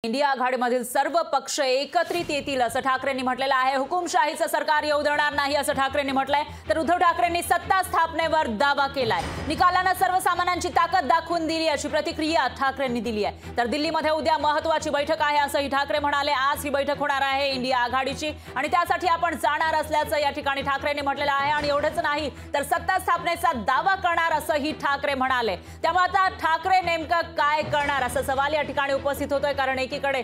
India आघाडीमधील सर्व पक्ष एकत्रित येतील असं ठाकरेंनी म्हटलेलं आहे। हुकुमशाहीचं सरकार येऊ देणार नाही असं ठाकरेंनी म्हटलंय। तर उद्धव ठाकरेंनी सत्ता स्थापनेवर दावा केलाय। निकालानं सर्वसामान्यांची ताकद दाखवून दिली अशी प्रतिक्रिया ठाकरेंनी दिली आहे। तर दिल्लीमध्ये उद्या महत्त्वाची बैठक आहे असंही ठाकरे म्हणाले। आज ही बैठक होणार आहे इंडिया आघाडीची आणि त्यासाठी आपण जाणार असल्याचं या ठिकाणी ठाकरेंनी म्हटलेलं आहे। आणि एवढंच नाही तर सत्ता स्थापनेचा दावा करणार असंही ठाकरे म्हणाले। त्यामुळे आता ठाकरे नेमकं काय करणार असा सवाल या ठिकाणी उपस्थित होतोय। कारण एकीकडे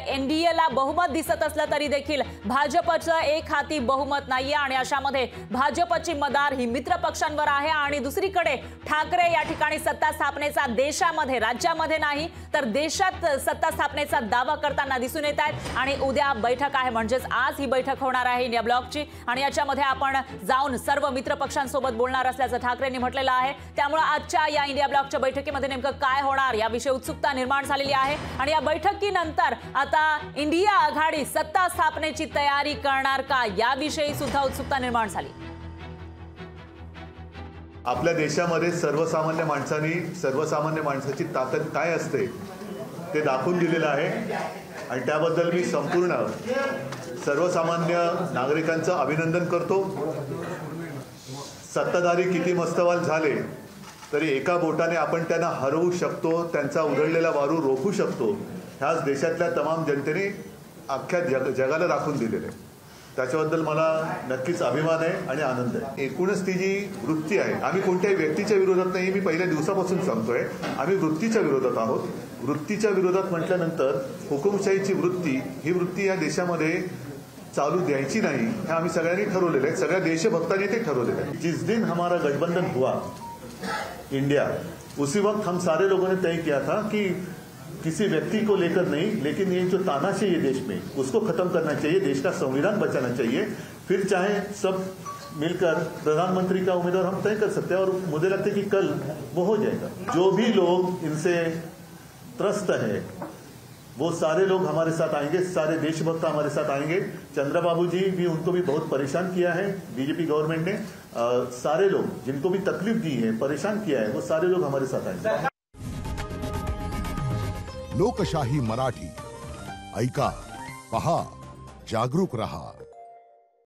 एनडीएला बहुमत दिसत असलं तरी देखील भाजपचं एक हाती बहुमत नाहीये आणि अशामध्ये भाजपची मदार ही मित्र पक्षांवर आहे। आणि दुसरीकडे ठाकरे या ठिकाणी सत्ता स्थापनेचा देशामध्ये राज्यामध्ये नाही तर देशात सत्ता स्थापनेचा दावा करताना दिसून येत आहेत। आणि उद्या बैठक आहे म्हणजेच आज ही बैठक होणार आहे इंडिया ब्लॉकची आणि याच्यामध्ये आपण जाऊन सर्व मित्र पक्षांसोबत बोलणार असल्याचं ठाकरेंनी म्हटलेलं आहे। त्यामुळे आजच्या या इंडिया ब्लॉकच्या बैठकीमध्ये नेमकं काय होणार याविषयी उत्सुकता निर्माण झालेली आहे। आणि या बैठकीनंतर आता इंडिया आघाडी सत्ता स्थापनेची तयारी करणार का याविषयी सुद्धा उत्सुकता निर्माण झाली। आपल्या देशामध्ये सर्वसामान्य माणसाची ताकद काय असते ते दाखवून दिलेलं आहे आणि त्याबद्दल मी संपूर्ण सर्वसामान्य नागरिकांचं अभिनंदन करतो। सत्ताधारी किती मस्तवाल झाले तरी एका बोटाने आपण त्यांना हरवू शकतो, त्यांचा उधळलेला वारू रोखू शकतो। ह्याच देशातल्या तमाम जनतेने अख्ख्या जगाला दाखवून दिलेले आहे। त्याच्याबद्दल मला नक्कीच अभिमान आहे आणि आनंद आहे। एकूणच ती जी वृत्ती आहे, आम्ही कोणत्याही व्यक्तीच्या विरोधात नाही, मी पहिल्या दिवसापासून सांगतोय आम्ही वृत्तीच्या विरोधात आहोत। वृत्तीच्या विरोधात म्हटल्यानंतर हुकुमशाहीची वृत्ती ही वृत्ती या देशामध्ये चालू द्यायची नहीं है आम्ही सगळ्यांनी ठरवलेलं आहे। सगळ्या देशभक्तांनी ते ठरवलेलं आहे। जिस दिन हमारा गठबंधन हुआ इंडिया, उसी वक्त हम सारे लोगों ने तय किया था कि किसी व्यक्ति को लेकर नहीं, लेकिन ये जो तानाशाही है देश में उसको खत्म करना चाहिए, देश का संविधान बचाना चाहिए। फिर चाहे सब मिलकर प्रधानमंत्री का उम्मीदवार हम तय कर सकते हैं और मुझे लगता है कि कल वो हो जाएगा। जो भी लोग इनसे त्रस्त है वो सारे लोग हमारे साथ आएंगे, सारे देशभक्त हमारे साथ आएंगे। चंद्रबाबू जी भी, उनको भी बहुत परेशान किया है बीजेपी गवर्नमेंट ने। सारे लोग जिनको भी तकलीफ दी है, परेशान किया है, वो सारे लोग हमारे साथ आएंगे। लोकशाही मराठी ऐका, पहा, जागरूक रहा।